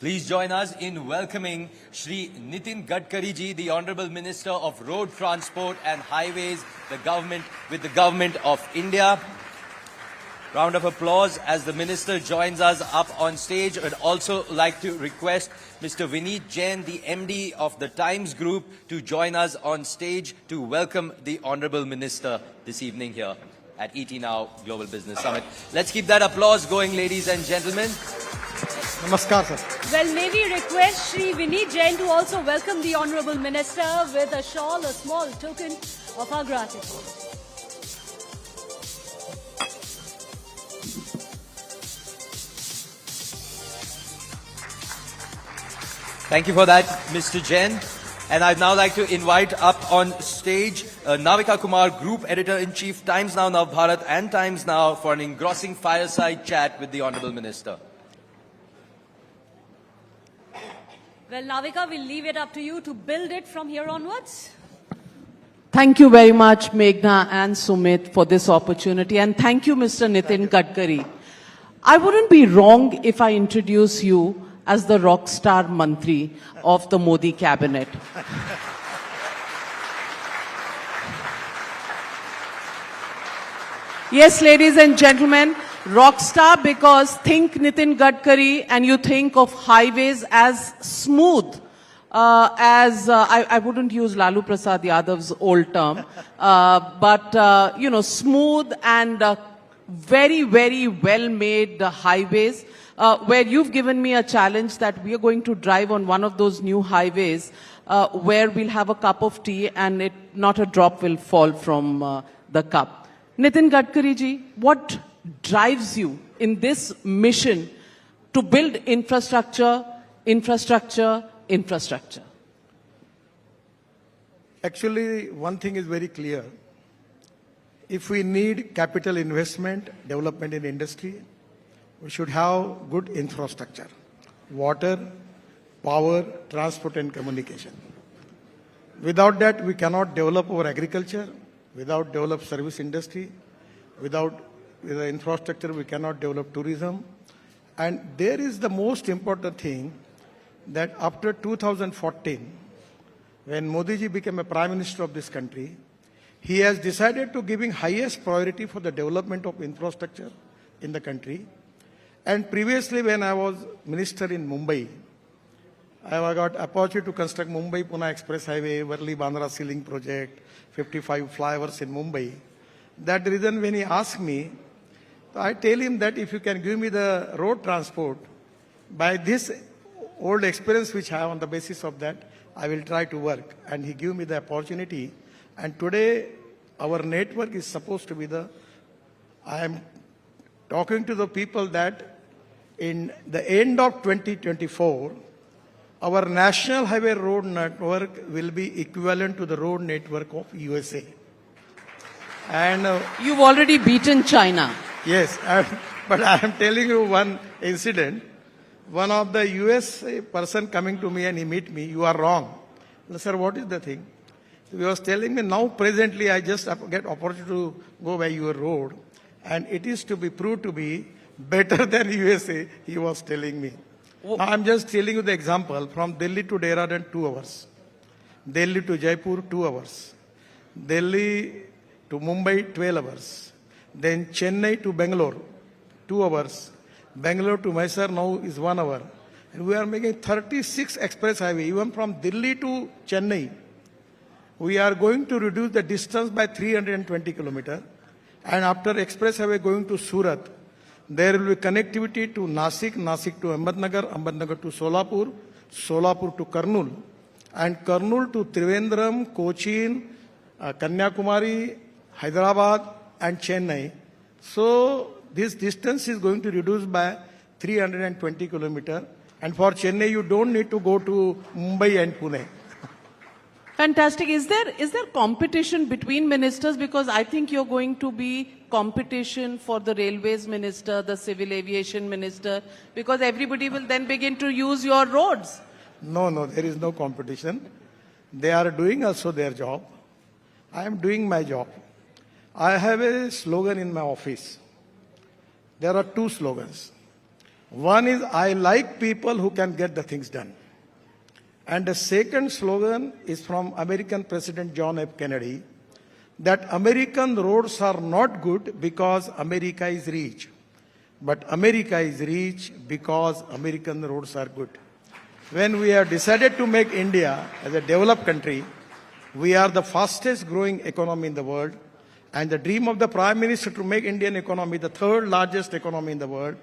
Please join us in welcoming Shri Nitin Gadkari ji, the Honorable Minister of Road Transport and Highways, the Government of India. Round of applause as the Minister joins us up on stage. I'd also like to request Mr. Vineet Jain, the MD of the Times Group, to join us on stage to welcome the Honorable Minister this evening here at ET Now Global Business Summit. Let's keep that applause going, ladies and gentlemen. Namaskar, sir. Well, may we request Shri Vineet Jain to also welcome the Honorable Minister with a shawl, a small token of our gratitude. Thank you for that, Mr. Jain. And I'd now like to invite up on stage Navika Kumar, Group Editor-in-Chief, Times Now Navbharat and Times Now, for an engrossing fireside chat with the Honorable Minister. Well, Navika, we'll leave it up to you to build it from here onwards. Thank you very much, Meghna and Sumit, for this opportunity. And thank you, Mr. Nitin Gadkari. I wouldn't be wrong if I introduce you as the rock star Mantri of the Modi cabinet. Yes, ladies and gentlemen, rock star because think Nitin Gadkari and you think of highways as smooth as, I wouldn't use Lalu Prasad Yadav's old term, but, smooth and very, very well-made highways. Where you've given me a challenge that we are going to drive on one of those new highways where we'll have a cup of tea and not a drop will fall from the cup. Nitin Gadkari ji, what drives you in this mission to build infrastructure, infrastructure, infrastructure? Actually, one thing is very clear. If we need capital investment, development in industry, we should have good infrastructure, water, power, transport and communication. Without that, we cannot develop our agriculture, without develop service industry, with the infrastructure, we cannot develop tourism. And there is the most important thing that after 2014, when Modi ji became a Prime Minister of this country, he has decided to giving highest priority for the development of infrastructure in the country. And previously, when I was minister in Mumbai, I got opportunity to construct Mumbai-Pune Express Highway, Worli-Bandra Ceiling Project, 55 flyovers in Mumbai. That reason, when he asked me, I tell him that if you can give me the road transport, by this old experience which I have on the basis of that, I will try to work. And he gave me the opportunity. And today, our network is supposed to be I am talking to the people that in the end of 2024, our national highway road network will be equivalent to the road network of USA. And you've already beaten China. Yes, but I am telling you one incident. One of the US person coming to me and he meet me, you are wrong. Sir, what is the thing? So he was telling me, now presently I just get opportunity to go by your road and it is to be proved to be better than USA, he was telling me. Now, I'm just telling you the example. From Delhi to Dehradun, 2 hours. Delhi to Jaipur, 2 hours. Delhi to Mumbai, 12 hours. Then Chennai to Bangalore, 2 hours. Bangalore to Mysore now is 1 hour. And we are making 36 express highway, even from Delhi to Chennai. We are going to reduce the distance by 320 kilometers. And after express highway going to Surat, there will be connectivity to Nasik, Nasik to Ahmednagar, Ahmednagar to Solapur, Solapur to Kurnool, and Kurnool to Trivandrum, Cochin, Kanyakumari, Hyderabad, and Chennai. So this distance is going to reduce by 320 kilometers. And for Chennai, you don't need to go to Mumbai and Pune. Fantastic. Is there competition between ministers? Because I think you're going to be competition for the railways minister, the civil aviation minister, because everybody will then begin to use your roads. No, there is no competition. They are doing also their job. I am doing my job. I have a slogan in my office. There are 2 slogans. One is, I like people who can get the things done. And the second slogan is from American President John F. Kennedy, that American roads are not good because America is rich, but America is rich because American roads are good. When we have decided to make India as a developed country, we are the fastest growing economy in the world, and the dream of the Prime Minister to make Indian economy the third largest economy in the world.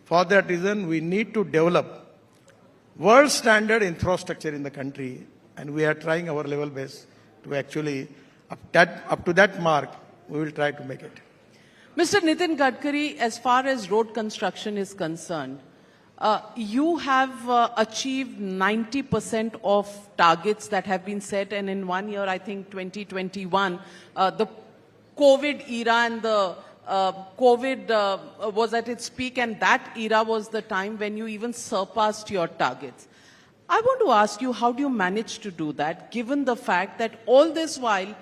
For that reason, we need to develop world standard infrastructure in the country, and we are trying our level best to actually, up to that mark, we will try to make it. Mr. Nitin Gadkari, as far as road construction is concerned, you have achieved 90% of targets that have been set, and in 1 year, I think 2021, the COVID era and the COVID was at its peak, and that era was the time when you even surpassed your targets. I want to ask you, how do you manage to do that, given the fact that all this while,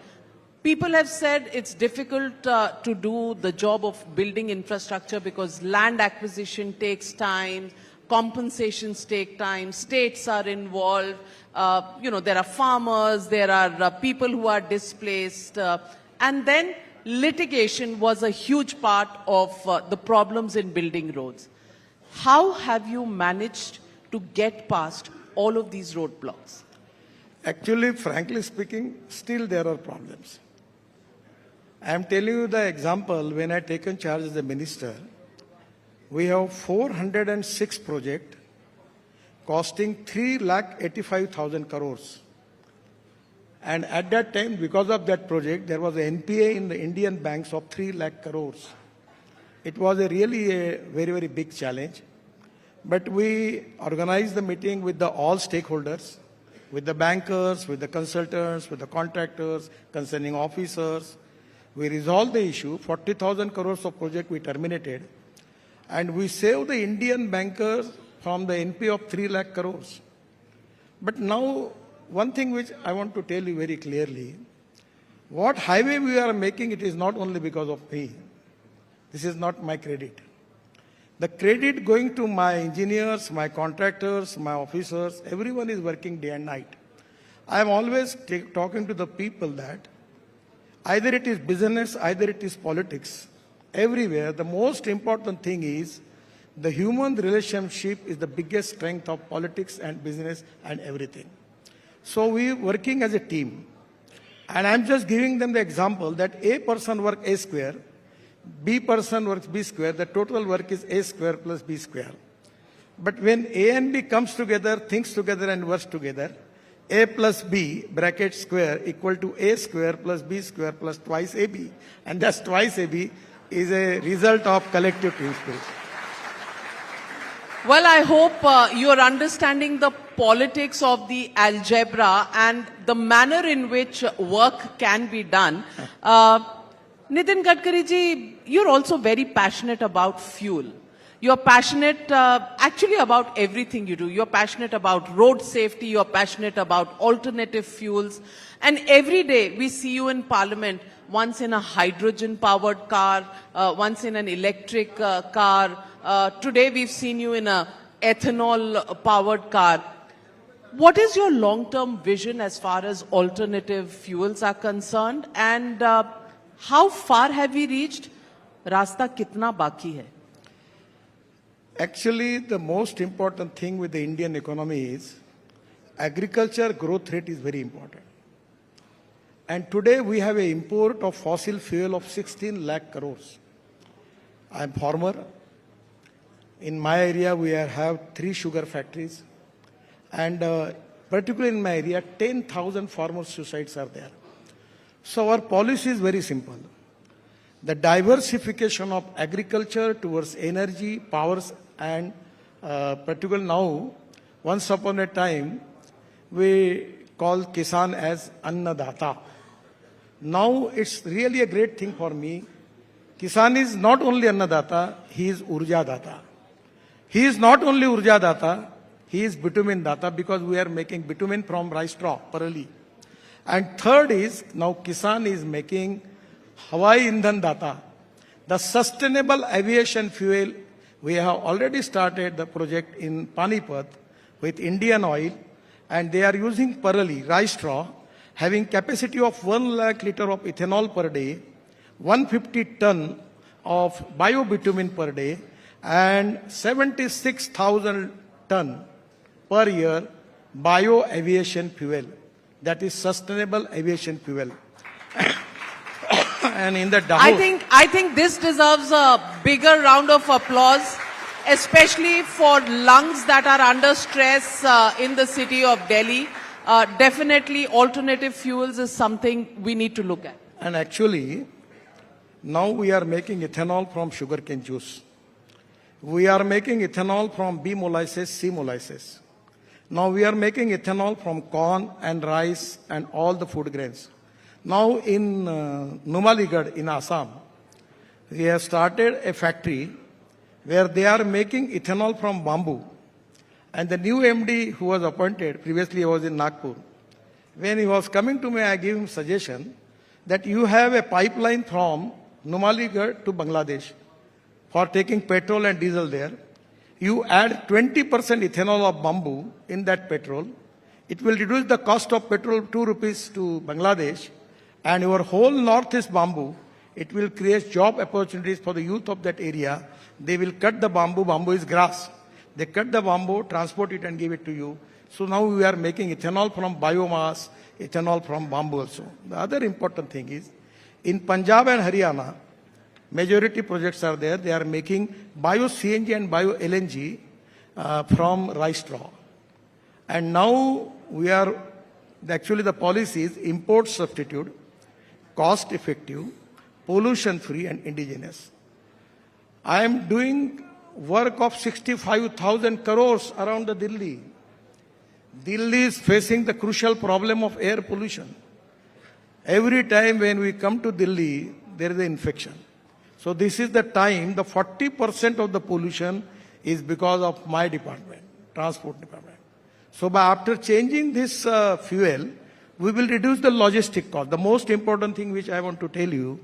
people have said it's difficult to do the job of building infrastructure because land acquisition takes time, compensations take time, states are involved, there are farmers, there are people who are displaced, and then litigation was a huge part of the problems in building roads. How have you managed to get past all of these roadblocks? Actually, frankly speaking, still there are problems. I am telling you the example, when I taken charge as a minister, we have 406 projects costing 3,85,000 crores. And at that time, because of that project, there was an NPA in the Indian banks of 3 lakh crores. It was really a very, very big challenge. But we organized the meeting with all stakeholders, with the bankers, with the consultants, with the contractors, concerning officers. We resolved the issue. 40,000 crores of project we terminated. And we saved the Indian bankers from the NPA of 3 lakh crores. But now, one thing which I want to tell you very clearly, what highway we are making, it is not only because of me. This is not my credit. The credit going to my engineers, my contractors, my officers, everyone is working day and night. I am always talking to the people that either it is business, either it is politics. Everywhere, the most important thing is the human relationship is the biggest strength of politics and business and everything. So we are working as a team. And I'm just giving them the example that A person works A square, B person works B square, the total work is A square plus B square. But when A and B comes together, thinks together and works together, A plus B bracket square equal to A square plus B square plus twice AB. And that's twice AB is a result of collective team spirit. Well, I hope you are understanding the politics of the algebra and the manner in which work can be done. Nitin Gadkari ji, you're also very passionate about fuel. You're passionate actually about everything you do. You're passionate about road safety. You're passionate about alternative fuels. And every day we see you in Parliament, once in a hydrogen-powered car, once in an electric car. Today we've seen you in a ethanol-powered car. What is your long-term vision as far as alternative fuels are concerned? And how far have we reached? Rasta kitna baki hai? Actually, the most important thing with the Indian economy is agriculture growth rate is very important. And today we have an import of fossil fuel of 16 lakh crores. I am farmer. In my area, we have 3 sugar factories. And particularly in my area, 10,000 farmer suicides are there. So our policy is very simple. The diversification of agriculture towards energy, powers, and particularly now, once upon a time, we call Kisan as Annadata. Now it's really a great thing for me. Kisan is not only Annadata, he is Urja Data. He is not only Urja Data, he is bitumen data because we are making bitumen from rice straw, parali. And third is, now Kisan is making Hawai Indhan data, the sustainable aviation fuel We have already started the project in Panipat with Indian Oil, and they are using parali, rice straw, having capacity of 1 lakh liter of ethanol per day, 150 ton of biobitumen per day, and 76,000 ton per year bio-aviation fuel. That is sustainable aviation fuel. And in the Dahod, I think this deserves a bigger round of applause, especially for lungs that are under stress in the city of Delhi. Definitely alternative fuels is something we need to look at. and actually, now we are making ethanol from sugarcane juice. We are making ethanol from B molasses, C molasses. Now we are making ethanol from corn and rice and all the food grains. Now in Numaligarh in Assam, we have started a factory where they are making ethanol from bamboo. And the new MD who was appointed, previously he was in Nagpur, when he was coming to me, I gave him suggestion that you have a pipeline from Numaligarh to Bangladesh for taking petrol and diesel there. You add 20% ethanol of bamboo in that petrol. It will reduce the cost of petrol 2 rupees to Bangladesh, and your whole northeast bamboo, it will create job opportunities for the youth of that area. They will cut the bamboo. Bamboo is grass. They cut the bamboo, transport it and give it to you. So now we are making ethanol from biomass, ethanol from bamboo also. The other important thing is, in Punjab and Haryana, majority projects are there. They are making bio-CNG and bio-LNG from rice straw. And now we are, actually the policy is import substitute, cost effective, pollution free and indigenous. I am doing work of 65,000 crores around the Delhi. Delhi is facing the crucial problem of air pollution. Every time when we come to Delhi, there is an infection. So this is the time, the 40% of the pollution is because of my department, transport department. So after changing this fuel, we will reduce the logistic cost. The most important thing which I want to tell you,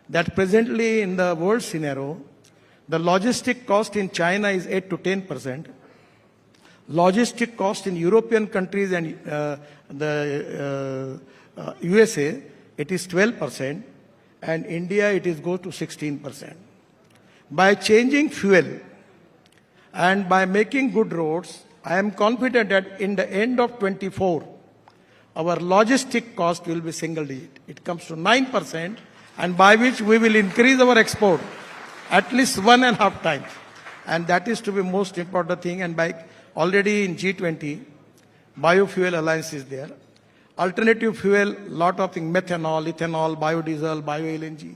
that presently in the world scenario, the logistic cost in China is 8 to 10%. Logistic cost in European countries and the USA, it is 12%, and India, it is goes to 16%. By changing fuel and by making good roads, I am confident that in the end of 24, our logistic cost will be single digit. It comes to 9%, and by which we will increase our export at least 1.5 times. And that is to be most important thing. And by already in G20, biofuel alliance is there. Alternative fuel, lot of things, methanol, ethanol, biodiesel, bio-LNG,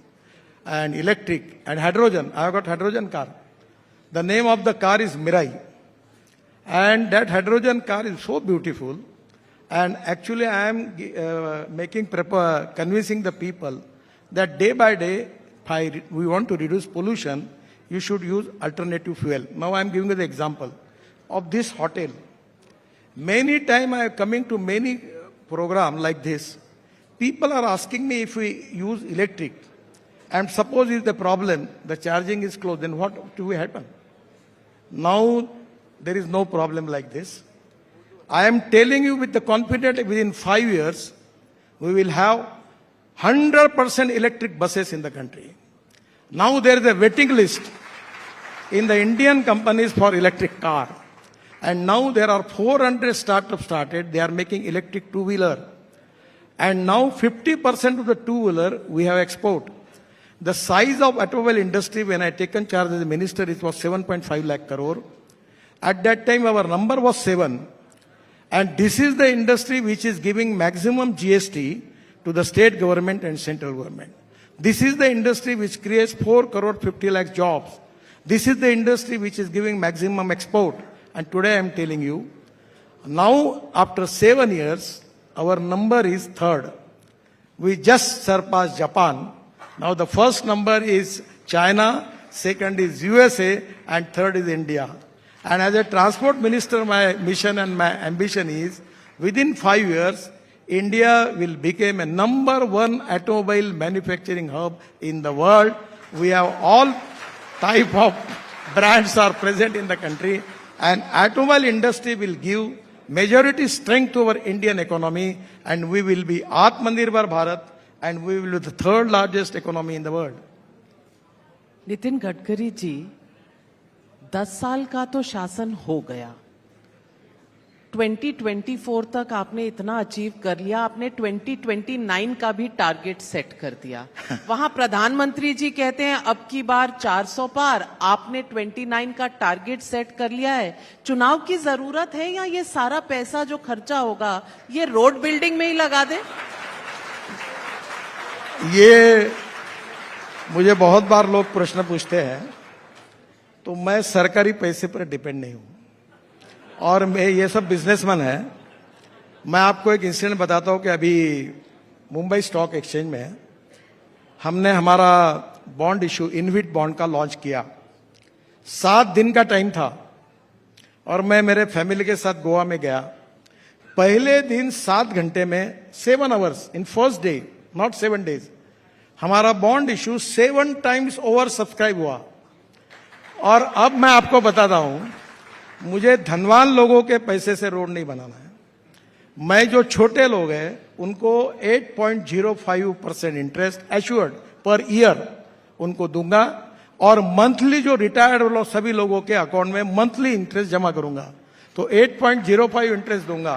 and electric, and hydrogen. I have got hydrogen car. The name of the car is Mirai. And that hydrogen car is so beautiful. And actually I am convincing the people that day by day, we want to reduce pollution, you should use alternative fuel. Now I am giving you the example of this hotel. Many times I am coming to many program like this. People are asking me if we use electric, and suppose is the problem, the charging is closed, then what will happen? Now there is no problem like this. I am telling you with the confidence within 5 years, we will have 100% electric buses in the country. Now there is a waiting list in the Indian companies for electric car. And now there are 400 startups started. They are making electric two-wheeler. And now 50% of the two-wheeler we have export. The size of automobile industry when I taken charge as a minister, it was 7.5 lakh crore. At that time our number was 7. And this is the industry which is giving maximum GST to the state government and central government. This is the industry which creates 4 crore 50 lakh jobs. This is the industry which is giving maximum export. And today I am telling you, now after 7 years, our number is 3rd. We just surpassed Japan. Now the first number is China, second is USA, and third is India. And as a transport minister, my mission and my ambition is, within 5 years, India will become a #1 automobile manufacturing hub in the world. We have all type of brands are present in the country, and automobile industry will give majority strength to our Indian economy, and we will be Atmanirbhar Bharat, and we will be the third largest economy in the world. Nitin Gadkari ji, 10 साल का तो शासन हो गया, 2024 तक आपने इतना achieve कर लिया, आपने 2029 का भी टारगेट सेट कर दिया। वहां प्रधानमंत्री जी कहते हैं अब की बार 400 पार, आपने 29 का टारगेट सेट कर लिया है। चुनाव की जरूरत है या ये सारा पैसा जो खर्चा होगा ये रोड बिल्डिंग में ही लगा दे? ये मुझे बहुत बार लोग प्रश्न पूछते हैं, तो मैं सरकारी पैसे पर डिपेंड नहीं हूं, और मैं ये सब बिजनेसमैन है। मैं आपको एक इंसिडेंट बताता हूं कि अभी मुंबई स्टॉक एक्सचेंज में हमने हमारा बॉन्ड इशू इनविट बॉन्ड का लॉन्च किया। 7 दिन का टाइम था और मैं मेरे फैमिली के साथ गोवा में गया। पहले दिन 7 घंटे में 7 hours in first day, not 7 days, हमारा bond issue 7 times oversubscribe हुआ। और अब मैं आपको बताता हूं, मुझे धनवान लोगों के पैसे से रोड नहीं बनाना है। मैं जो छोटे लोग हैं उनको 8.05% इंटरेस्ट एश्योर्ड पर ईयर उनको दूंगा, और मंथली जो रिटायर्ड लोग सभी लोगों के अकाउंट में मंथली इंटरेस्ट जमा करूंगा। तो 8.05 इंटरेस्ट दूंगा।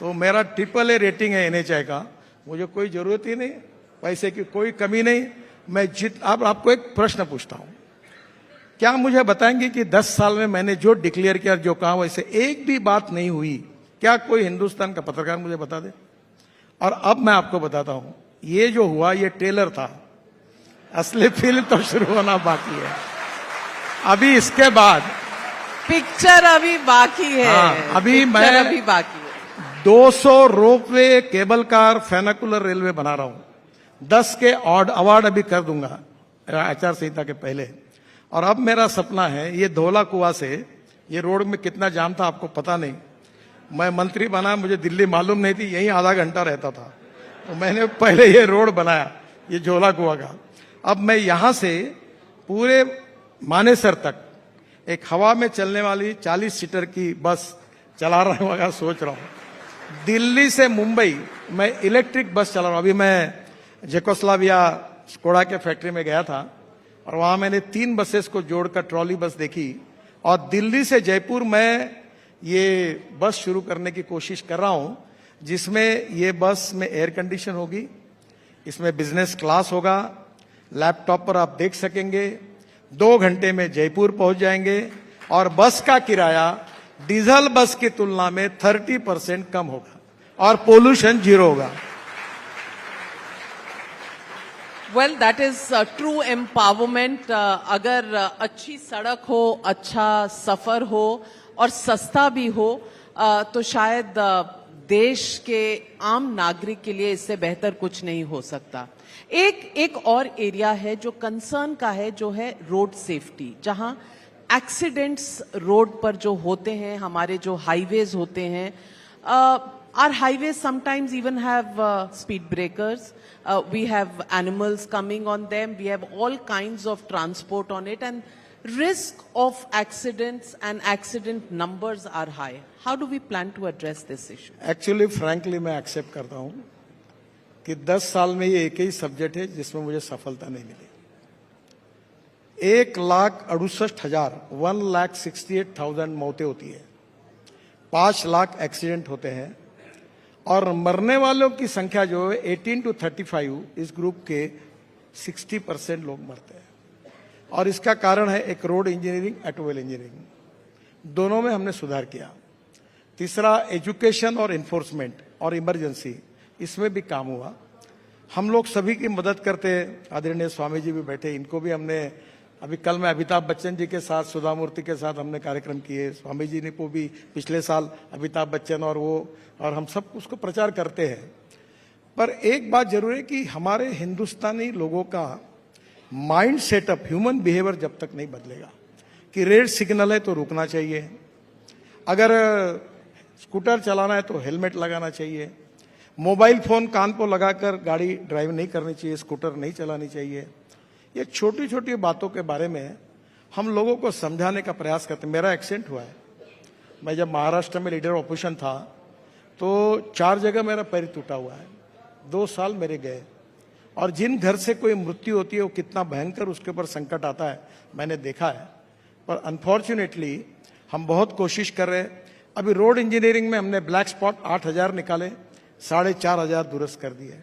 तो मेरा AAA रेटिंग है NHI का, मुझे कोई जरूरत ही नहीं, पैसे की कोई कमी नहीं। मैं आपको एक प्रश्न पूछता हूं, क्या मुझे बताएंगे कि 10 साल में मैंने जो डिक्लेयर किया, जो कहा, वैसे एक भी बात नहीं हुई? क्या कोई हिंदुस्तान का पत्रकार मुझे बता दे? और अब मैं आपको बताता हूं, ये जो हुआ ये ट्रेलर था, असली फिल्म तो शुरू होना बाकी है। अभी इसके बाद पिक्चर अभी बाकी है। अभी पिक्चर मैं अभी बाकी है। 200 रोपवे, केबल कार, फेनाकुलर रेलवे बना रहा हूं। 10 के अवार्ड अभी कर दूंगा आचार संहिता के पहले। और अब मेरा सपना है, ये धौला कुआं से ये रोड में कितना जाम था आपको पता नहीं। मैं मंत्री बना, मुझे दिल्ली मालूम नहीं थी, यहीं आधा घंटा रहता था, तो मैंने पहले ये रोड बनाया, ये धौला कुआं का। अब मैं यहां से पूरे मानेसर तक एक हवा में चलने वाली 40 सीटर की बस चला रहा हूं, सोच रहा हूं। दिल्ली से मुंबई मैं इलेक्ट्रिक बस चला रहा हूं। अभी मैं जेकोस्लाविया स्कोडा के फैक्ट्री में गया था और वहां मैंने 3 बसेस को जोड़कर ट्रॉली बस देखी, और दिल्ली से जयपुर मैं ये बस शुरू करने की कोशिश कर रहा हूं, जिसमें ये बस में एयर कंडीशन होगी, इसमें बिजनेस क्लास होगा, लैपटॉप पर आप देख सकेंगे, 2 घंटे में जयपुर पहुंच जाएंगे, और बस का किराया डीजल बस की तुलना में 30% कम होगा, और पोल्यूशन 0 होगा। Well, that is true empowerment. अगर अच्छी सड़क हो, अच्छा सफर हो और सस्ता भी हो, तो शायद देश के आम नागरिक के लिए इससे बेहतर कुछ नहीं हो सकता। एक और एरिया है जो कंसर्न का है, जो है रोड सेफ्टी, जहां एक्सीडेंट्स रोड पर जो होते हैं, हमारे जो हाईवेज होते हैं, our highways sometimes even have speed breakers. We have animals coming on them. We have all kinds of transport on it, and risk of accidents and accident numbers are high. How do we plan to address this issue? Actually, frankly, मैं accept करता हूं कि 10 साल में ये एक ही subject है जिसमें मुझे सफलता नहीं मिली। 1,68,000 1,68,000 मौतें होती है, 5 लाख एक्सीडेंट होते हैं, और मरने वालों की संख्या जो है 18 to 35 इस ग्रुप के 60% लोग मरते हैं। और इसका कारण है एक रोड इंजीनियरिंग, ऑटोमोबाइल इंजीनियरिंग, दोनों में हमने सुधार किया। तीसरा एजुकेशन और एनफोर्समेंट और इमरजेंसी, इसमें भी काम हुआ। हम लोग सभी की मदद करते हैं। आदरणीय स्वामी जी भी बैठे, इनको भी हमने अभी कल मैं अमिताभ बच्चन जी के साथ, सुधा मूर्ति के साथ हमने कार्यक्रम किए। स्वामी जी ने को भी पिछले साल अमिताभ बच्चन और हम सब उसको प्रचार करते हैं। पर एक बात जरूर है कि हमारे हिंदुस्तानी लोगों का माइंड सेटअप, ह्यूमन बिहेवियर जब तक नहीं बदलेगा कि रेड सिग्नल है तो रुकना चाहिए, अगर स्कूटर चलाना है तो हेलमेट लगाना चाहिए, मोबाइल फोन कान को लगाकर गाड़ी ड्राइव नहीं करनी चाहिए, स्कूटर नहीं चलानी चाहिए। ये छोटी छोटी बातों के बारे में हम लोगों को समझाने का प्रयास करते हैं। मेरा एक्सीडेंट हुआ है, मैं जब महाराष्ट्र में लीडर ऑपोजिशन था तो 4 जगह मेरा पैर टूटा हुआ है, 2 साल मेरे गए। और जिन घर से कोई मृत्यु होती है वो कितना भयंकर उसके ऊपर संकट आता है मैंने देखा है। पर अनफॉर्चुनेटली हम बहुत कोशिश कर रहे हैं। अभी रोड इंजीनियरिंग में हमने ब्लैक स्पॉट 8,000 निकाले, 4,500 दुरुस्त कर दिए।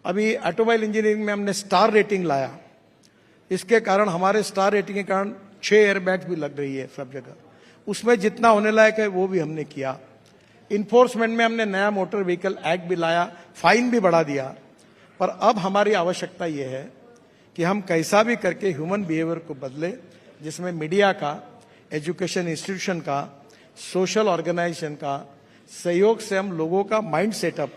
अभी ऑटोमोबाइल इंजीनियरिंग में हमने स्टार रेटिंग लाया, इसके कारण हमारे स्टार रेटिंग के कारण 6 एयरबैग्स भी लग रही है सब जगह, उसमें जितना होने लायक है वो भी हमने किया। इन्फोर्समेंट में हमने नया मोटर व्हीकल एक्ट भी लाया, फाइन भी बढ़ा दिया। पर अब हमारी आवश्यकता ये है कि हम कैसा भी करके ह्यूमन बिहेवियर को बदले, जिसमें मीडिया का, एजुकेशन इंस्टीट्यूशन का, सोशल ऑर्गेनाइजेशन का सहयोग से हम लोगों का माइंड सेटअप,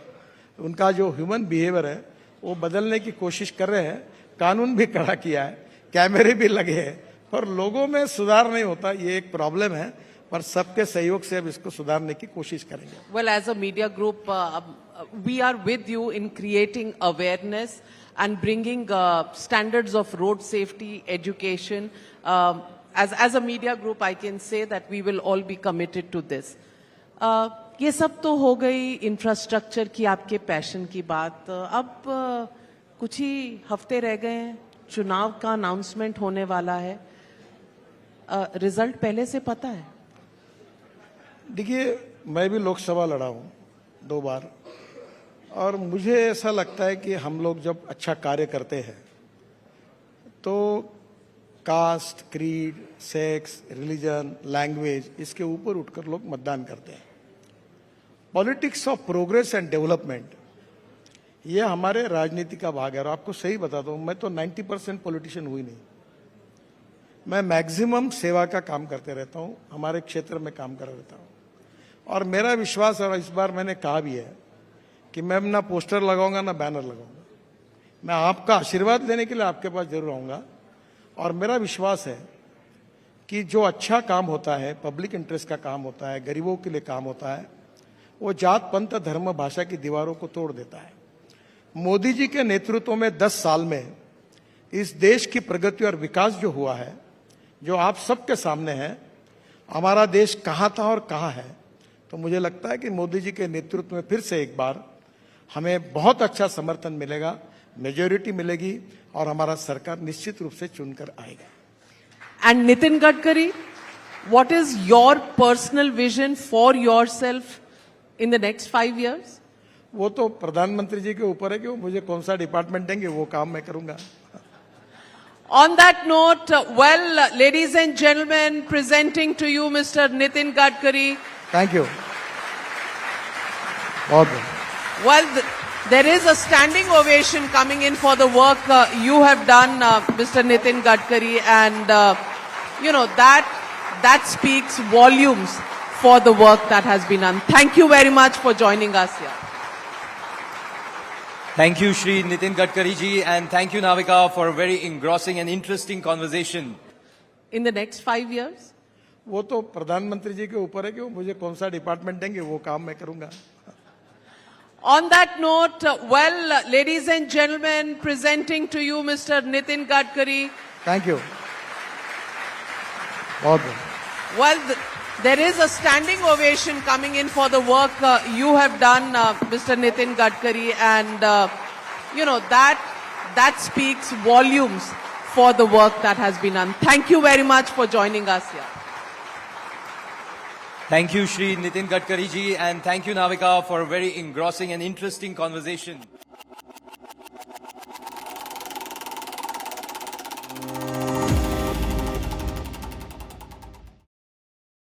उनका जो ह्यूमन बिहेवियर है वो बदलने की कोशिश कर रहे हैं। कानून भी कड़ा किया है, कैमरे भी लगे हैं, पर लोगों में सुधार नहीं होता, ये एक प्रॉब्लम है। पर सबके सहयोग से अब इसको सुधारने की कोशिश करेंगे। Well, as a media group, we are with you in creating awareness and bringing standards of road safety, education. As a media group, I can say that we will all be committed to this. ये सब तो हो गई infrastructure की, आपके passion की बात। अब कुछ ही हफ्ते रह गए हैं, चुनाव का अनाउंसमेंट होने वाला है। रिजल्ट पहले से पता है? देखिए, मैं भी लोकसभा लड़ा हूं 2 बार, और मुझे ऐसा लगता है कि हम लोग जब अच्छा कार्य करते हैं तो caste, creed, sex, religion, language, इसके ऊपर उठकर लोग मतदान करते हैं। Politics of progress and development, ये हमारे राजनीति का भाग है। और आपको सही बताता हूं, मैं तो 90% पॉलिटिशियन हुई नहीं, मैं मैक्सिमम सेवा का काम करते रहता हूं, हमारे क्षेत्र में काम कर रहता हूं। और मेरा विश्वास, और इस बार मैंने कहा भी है कि मैं ना पोस्टर लगाऊंगा ना बैनर लगाऊंगा, मैं आपका आशीर्वाद लेने के लिए आपके पास जरूर आऊंगा। और मेरा विश्वास है कि जो अच्छा काम होता है, पब्लिक इंटरेस्ट का काम होता है, गरीबों के लिए काम होता है, वो जात, पंथ, धर्म, भाषा की दीवारों को तोड़ देता है। मोदी जी के नेतृत्व में 10 साल में इस देश की प्रगति और विकास जो हुआ है, जो आप सबके सामने है, हमारा देश कहां था और कहां है, तो मुझे लगता है कि मोदी जी के नेतृत्व में फिर से एक बार हमें बहुत अच्छा समर्थन मिलेगा, मेजॉरिटी मिलेगी और हमारा सरकार निश्चित रूप से चुनकर आएगा। And Nitin Gadkari, what is your personal vision for yourself in the next 5 years? वो तो प्रधानमंत्री जी के ऊपर है कि वो मुझे कौन सा डिपार्टमेंट देंगे, वो काम मैं करूंगा। On that note, well, ladies and gentlemen, presenting to you Mr. Nitin Gadkari. Thank you. बहुत बहुत। Well, there is a standing ovation coming in for the work you have done, Mr. Nitin Gadkari, and you know that speaks volumes for the work that has been done. Thank you very much for joining us here. Thank you, Shri Nitin Gadkari ji, and thank you, Navika, for a very engrossing and interesting conversation. In the next 5 years? वो तो प्रधानमंत्री जी के ऊपर है कि वो मुझे कौन सा डिपार्टमेंट देंगे, वो काम मैं करूंगा। On that note, well, ladies and gentlemen, presenting to you Mr. Nitin Gadkari. Thank you. बहुत बहुत। Well, there is a standing ovation coming in for the work you have done, Mr. Nitin Gadkari, and you know that speaks volumes for the work that has been done. Thank you very much for joining us here. Thank you, Shri Nitin Gadkari ji, and thank you, Navika, for a very engrossing and interesting conversation.